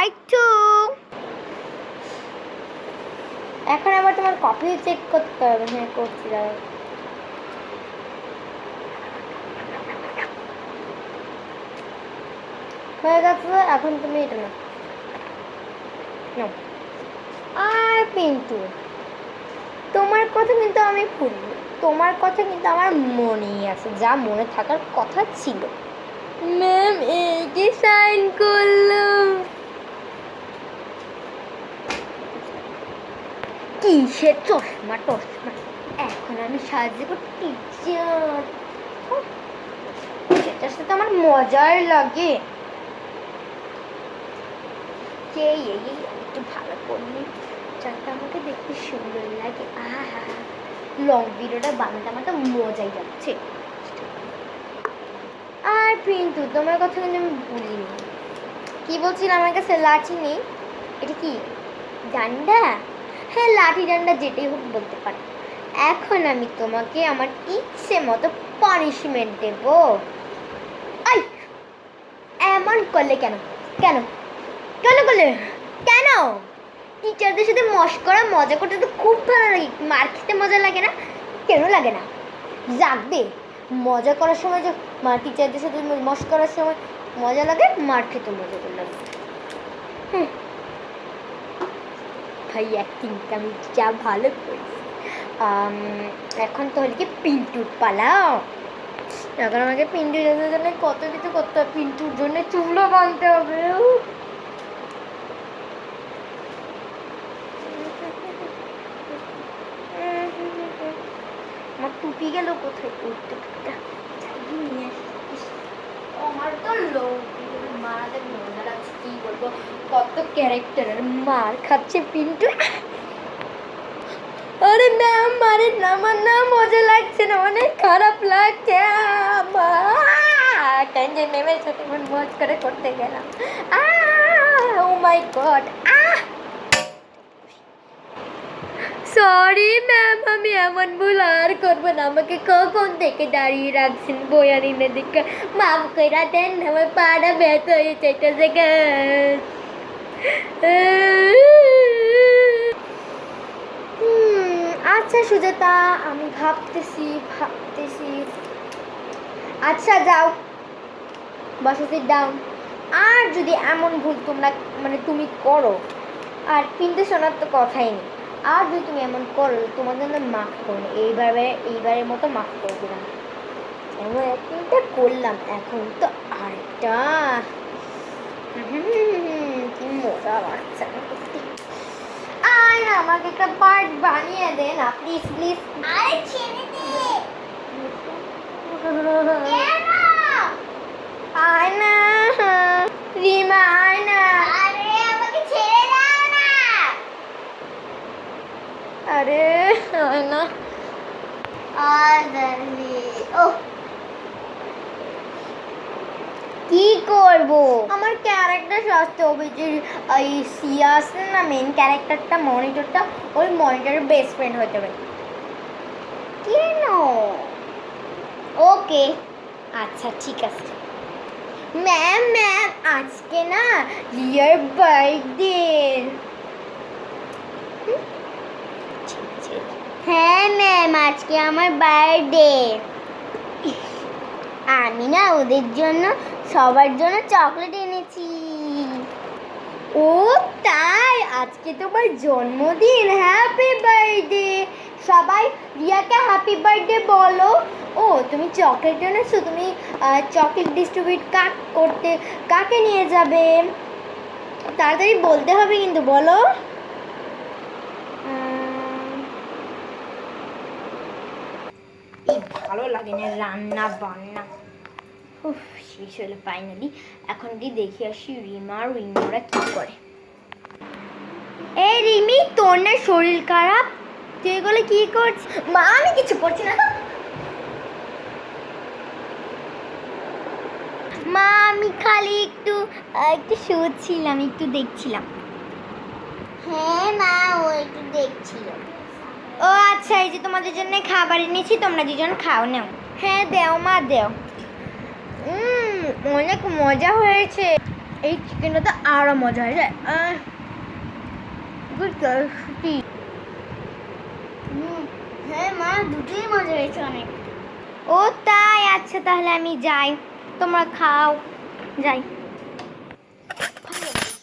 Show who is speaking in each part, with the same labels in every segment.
Speaker 1: একটু এখন আবার তোমার কপি চেক করতে হবে। হ্যাঁ করছি দাঁড়াও। হয়ে গেছে, এখন তুমি এটা নাও। আর পিন্টু, তোমার কথা কিন্তু আমি ভুলিনি, তোমার কথা কিন্তু আমার মনেই আছে, যা মনে থাকার কথা ছিল। ম্যাম এই সাইন করলো কিসের চশমা টশমা, এখন আমি সাহায্য করছি টিচার, সেটার সাথে আমার মজার লাগে। এই একটু ভালো করলি যাতে আমাকে দেখতে সুন্দর লাগে। আহা লং ভিডিওটা বানাতে আমার তো মজাই যাচ্ছে। আর পিন্টু, তোমার কথা কিন্তু আমি ভুলিনি। কি বলছিলাম, আমার কাছে লাঠি নেই। এটা কি ডান্ডা? হ্যাঁ লাঠি ডান্ডা যেটাই হোক বলতে পারো। এখন আমি তোমাকে আমার ইচ্ছে মতো পানিশমেন্ট দেব। আই এমন করলে কেন কেন কেন করলে কেন? টিচারদের সাথে মস্করা মজা করতে তো খুব ভালো লাগে, মার খেতে মজা লাগে না? কেন লাগে না? জাগবে মজা করার সময়, যে টিচারদের সাথে মস্করার সময় মজা লাগে, মার খেতে মজা করে লাগে। ভাই অ্যাক্টিংটা আমি যা ভালো করেছি। এখন তাহলে কি পিন্টুর পালা। এখন আমাকে পিন্টুর জন্য কত কিছু করতে হবে, পিন্টুর জন্য চুলও বাঁধতে হবে। আমার টুপি গেল কোথায়? টুপিটা নিয়ে আমার তো লোক মারাদের মজা লাগছে, কি বলবো, কত ক্যারেক্টারের মার খাচ্ছে পিন্টু। আরে না মারে না, আমার না মজা লাগছে না, অনেক খারাপ লাগছে। টেনশন নেমের সাথে মজ করে করতে গেলাম। ও মাই গড। সরি ম্যাম, আমি এমন ভুল আর করবো না। আমাকে কখন থেকে দাঁড়িয়ে রাখছেন বয়ানিনের দিকে, মাফ করে দেন, আমার পাড়া ব্যথা হয়ে চাইতেছে। আচ্ছা সুজাতা, আমি ভাবতেছি। আচ্ছা যাও, বসো, সিট ডাউন। আর যদি এমন ভুল তোমরা তুমি করো, আর কিন্তু শোনার তো কথাই নেই, আর যদি তুমি এমন করো তোমার জন্য মাফ করো, এইবারের মতো মাফ করে দিলাম। এমন একটা করলাম, এখন তো আরেকটা। কি মজা লাগছে আর আমাকে একটা পার্ট বানিয়ে দে না প্লিজ প্লিজ। আরে ছেড়ে দে। আয় না রিমা, আয় না। আরে আমাকে ছেড়ে দাও না। আরে আয় না। ও কি করব, আমার ক্যারেক্টার সাজতে হবে। যে এই সিয়াস না মেন ক্যারেক্টারটা, মনিটরটা, ওই মনিটরের বেস্ট ফ্রেন্ড হতে হবে। কেন? ওকে আচ্ছা ঠিক আছে। ম্যাম আজকে না রিয়ার বার্থডে। হ্যাঁ ম্যাম আজকে আমার বার্থডে। আমি না ওদের জন্য সবার জন্য চকলেট এনেছি। ও তাই, আজকে তোমার জন্মদিন, হ্যাপি বার্থডে। সবাই রিয়াকে হ্যাপি বার্থডে বলো। ও তুমি চকলেট এনেছো, তুমি চকলেট ডিস্ট্রিবিউট করতে কাকে নিয়ে যাবে? তাড়াতাড়ি বলতে হবে কিন্তু, বলো। এই ভালো লাগে না রান্না বান্না। শেষ হলো ফাইনালি। এখন কি দেখে আসি রিমা আর রিমোরা কি করে। এই রিমি, তোর না শরীর খারাপ, তুই এগুলো কি করছিস? মা আমি কিছু করছি না তো মা, আমি খালি একটু শুচ্ছিলাম, একটু দেখছিলাম। হ্যাঁ মা, ও একটু দেখছিল। ও আচ্ছা, এই যে তোমাদের জন্য খাবার এনেছি, তোমরা দুজন খাও নাও। হ্যাঁ দেও মা দেও। অনেক মজা হয়েছে। এই চিকেনটা তো আরো মজা হয়ে যায়।
Speaker 2: হ্যাঁ মা, দুটোই মজা হয়েছে অনেক।
Speaker 1: ও তাই, আচ্ছা তাহলে আমি যাই, তোমরা খাও, যাই।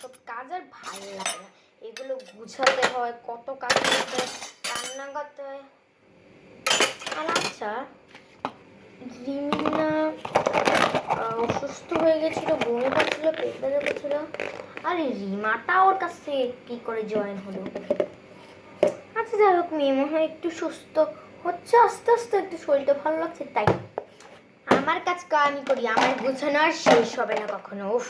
Speaker 1: সব কাজ আর ভালো লাগে না, এগুলো গুছাতে হয়, কত কাজ করতে হয়, রান্না করতে হয়। আর আচ্ছা, রিমিনা অসুস্থ হয়ে গেছিল, বমি পাচ্ছিল, পেট ব্যথা করছিল, আরে রিমাটা ওর কাছে কি করে জয়েন হলো? আচ্ছা যাই হোক, মেয়ে মনে হয় একটু সুস্থ হচ্ছে আস্তে আস্তে, একটু শরীরটা ভালো লাগছে, তাই আমার কাজ আমি করি, আমার গোছানো আর শেষ হবে না কখনো। উফ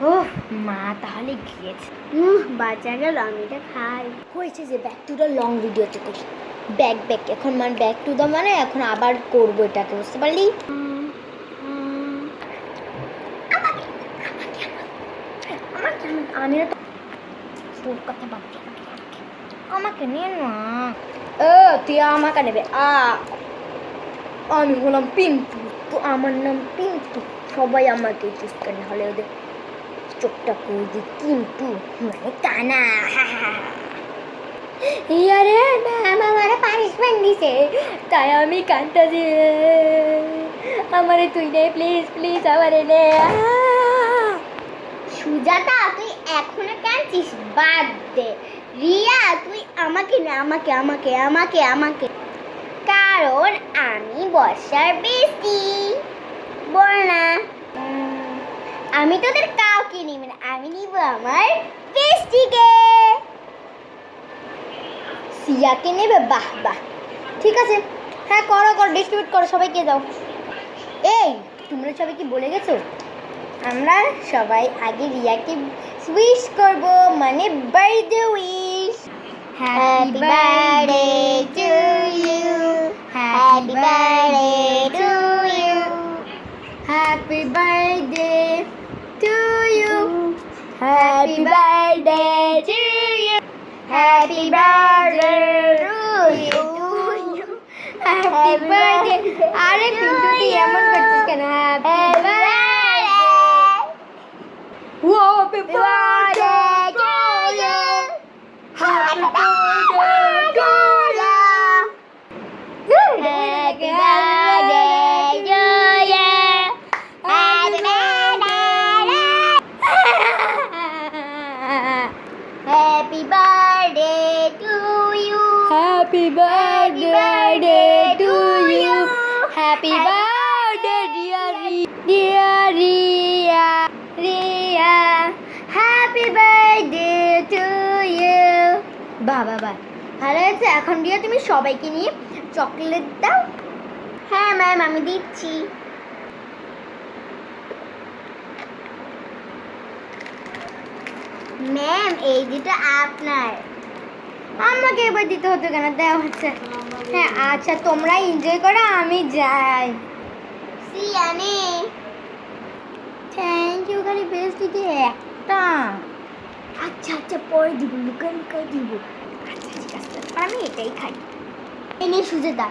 Speaker 1: ওহ, মা তাহলে গিয়েছে।
Speaker 2: বাচ্চা গেল, আমি এটা খাই।
Speaker 1: হয়েছে যে ব্যাক টু দ্য লং ভিডিওতে করি, ব্যাক এখন মানে ব্যাক টু দ্য মানে এখন আবার করবো এটাকে, বুঝতে পারলি? আমি না তো ওর কথা ভাবছি, আমাকে নিয়ে না, তুই আমাকে নেবে, আমি হলাম পিন্টু, তো আমার নাম পিন্টু, সবাই আমাকে চুজ করে, না হলে ওদের চোখটা করে দিই কিন্তু মানে কানা। আরে ম্যাম আমারে পানিশমেন্ট দিছে, তাই আমি কাঁদতেছি, আমারে তুই নে প্লিজ প্লিজ, আমারে নে।
Speaker 2: সুজাতা, তুই এখনো কাঁদছিস? বাদ দে। রিয়া, তুই আমাকে না, আমাকে আমাকে আমাকে আমাকে, কারণ আমি বর্ষার বেশি বল না। আমি তোদের কাউকে নিব না, আমি নিব আমার বেস্টিকে।
Speaker 1: সিয়াকে নেবে? বাহ বাহ, ঠিক আছে, হ্যাঁ করো করো, ডিস্ট্রিবিউট করো, সবাইকে দাও। এই তোমরা সবাই কি বলে গেছো? আমরা সবাই আগে রিয়াকে উইশ করব, মানে birthday wish. Happy birthday to you, happy birthday to you, happy birthday to you, happy birthday to you, happy birthday to you, happy birthday. আরে পিন্টু তুই এমন করছিস কেন? Happy birthday, happy birthday to you, happy birthday to you, happy birthday to you, happy birthday,
Speaker 2: happy birthday to you,
Speaker 1: happy birthday to you, happy birthday dear Riya, Riya, happy birthday to you. বাহ বাহ বাহ, ভালো হয়েছে। এখন রিয়া তুমি সবাইকে নিয়ে chocolate দাও।
Speaker 2: হ্যাঁ ম্যাম, আমি দিচ্ছি। ম্যাম, এই দুটো আপনার।
Speaker 1: আমাকে এবার দিতে হতো কেন, দেওয়া হচ্ছে। হ্যাঁ আচ্ছা, তোমরা এনজয় করো, আমি যাই।
Speaker 2: সিয়ানে,
Speaker 1: থ্যাংক ইউ, খালি বেস্ট দিকে একটা।
Speaker 2: আচ্ছা আচ্ছা, পরে দিব, লুকাই লুকাই দিব।
Speaker 1: আচ্ছা ঠিক আছে, আমি এটাই খাই।
Speaker 2: এনে সুজাতা,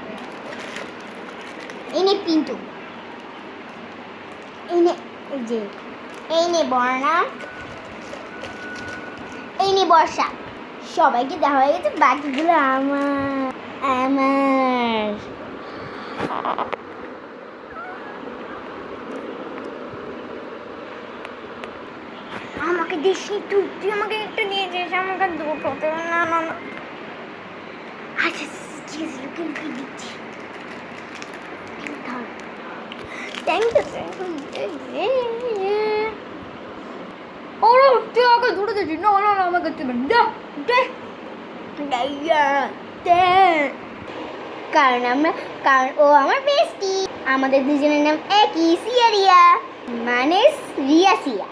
Speaker 2: এনে পিন্টু, এনে এই যে, এই নে বর্ণা, এই নে বর্ষা। সবাইকে দেওয়া হয়ে গেছে, বাকিগুলো আমার আমার।
Speaker 1: আমাকে দিসনি তুই, তুই আমাকে একটা দিয়ে দিস, আমাকে দুটো। না না না,
Speaker 2: আচ্ছা ঠিক আছে, লুকিয়ে লুকিয়ে দিচ্ছি। ধর।
Speaker 1: Thank you thank you. ওরে তুই আগে ধরে দিচ্ছিস, না না না, আমাকে দেবেন, দে দে দে।
Speaker 2: কারণ ও আমার বেস্টি, আমাদের দুজনের নাম একই, সিয়া রিয়া, মানে রিয়া সিয়া।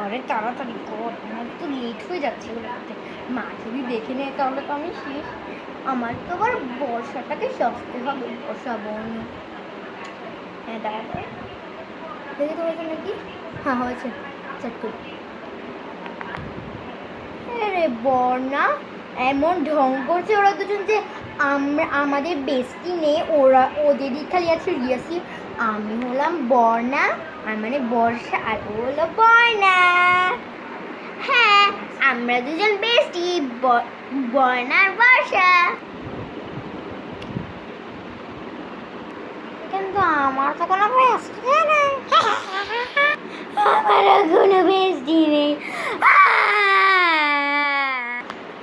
Speaker 1: আরে তাড়াতাড়ি কর, আমার তো লেট হয়ে যাচ্ছে ওগুলো করতে। মা যদি দেখে নেয় তাহলে তো আমি শেষ। আমার তো আবার বর্ষাটাকে সাজতে হবে, বর্ষা বোন। হ্যাঁ দাঁড়া, দেখে তো হয়েছে নাকি? হ্যাঁ হয়েছে, চেক করি। আরে বর্ণা এমন ঢং করছে ওরা দুজন যে আমাদের বেস্টি নেই, ওদেরই খালি আছে রিয়াসি। আমি হলাম বর্ণা, আর মানে বর্ষা আর ও হলো বর্ণা।
Speaker 2: হ্যাঁ, আমরা দুজন বেস্টি, বর্ণা আর বর্ষা।
Speaker 1: কিন্তু আমার তো কোনো বেস্টি নেই। আমারও কোনো বেস্টি নেই।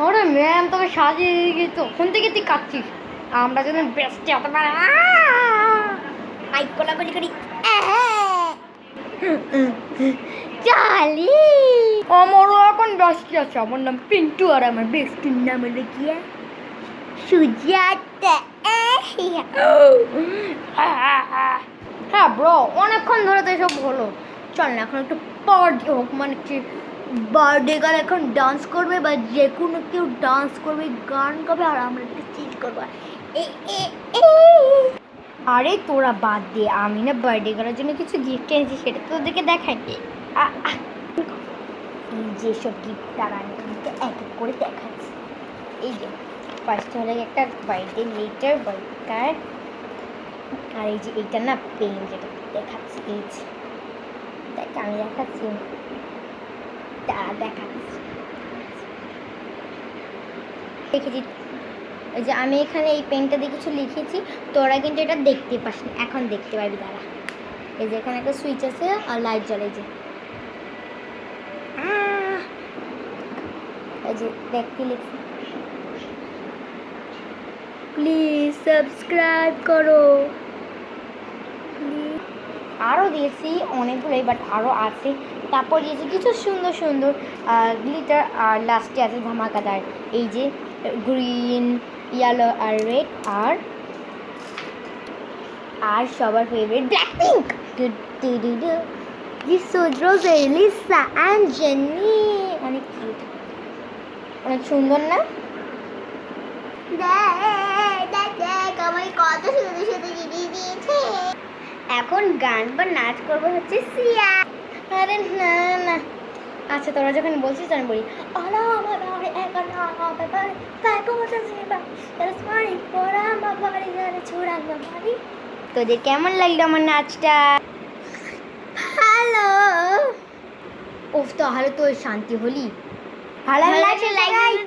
Speaker 1: ওরে ম্যাম, তোকে সাজিয়ে দিয়ে তখন থেকে তুই কাচ্ছিস। আমরা যদি বেস্টি হতে পারে
Speaker 2: আই কোলাকুলি করি।
Speaker 1: চালি আমারও এখন বেস্টি আছে। আমার নাম পিন্টু আর আমার বেস্টির নাম হলো গিয়া
Speaker 2: সুজাতা।
Speaker 1: হ্যাঁ ব্রো, অনেকক্ষণ ধরে তো এসব হলো। চল না এখন একটু পার্টি হোক, মানে কি বার্থডে গার্ল এখন ডান্স করবে বা যে কোনো কেউ ডান্স করবে, গান গাবে আর আমরা একটু চিল করবো। আরে তোরা বাদ দে, আমি না বার্থডে গার্লের জন্য কিছু গিফট এনেছি, সেটা তো তোদেরকে দেখাইনি। এই যেসব গিফট তারা আনতে এক এক করে দেখাচ্ছি। এই যে ফার্স্ট হলে একটা বার্থডে লেটার, বার্থডে কার্ড, আর এই যে এইটা না পেন, যেটা দেখাচ্ছি। এই যে দেখ, আমি দেখাচ্ছি, তারা দেখাচ্ছি। দেখেছি এই যে আমি এখানে এই পেনটা দিয়ে কিছু লিখেছি, তোরা কিন্তু এটা দেখতে পাস না, এখন দেখতে পাবি তারা। এই যে এখানে একটা সুইচ আছে আর লাইট জ্বলে, যে এই যে দেখতে লিখছি, প্লিজ সাবস্ক্রাইব করো প্লিজ। আরও দিয়েছি অনেকগুলোই, বাট আরও আছে। তারপর দিয়েছি কিছু সুন্দর সুন্দর গ্লিটার, আর লাস্টে আছে ধামাকাদার, এই যে গ্রিন, ইয়েলো আর রেড, আর সবার ফেভারিট ব্ল্যাক পিঙ্ক। রোজে, লিসা অ্যান্ড জেনি। অনেক কিউট, অনেক সুন্দর না?
Speaker 2: দেখ আমাকে কত সুন্দর সুন্দর জিনিস দিয়েছে। এখন গান বা নাচ করবো হচ্ছে সিয়া।
Speaker 1: আরে না না, আচ্ছা তোরা যখন বলছিস আমি বলি। তোদের কেমন লাগলো আমার নাচটা?
Speaker 2: হ্যালো।
Speaker 1: উফ, তাহলে তো শান্তি হলি। ভালো
Speaker 2: ভালো
Speaker 1: লাগছে
Speaker 2: লাগছে, like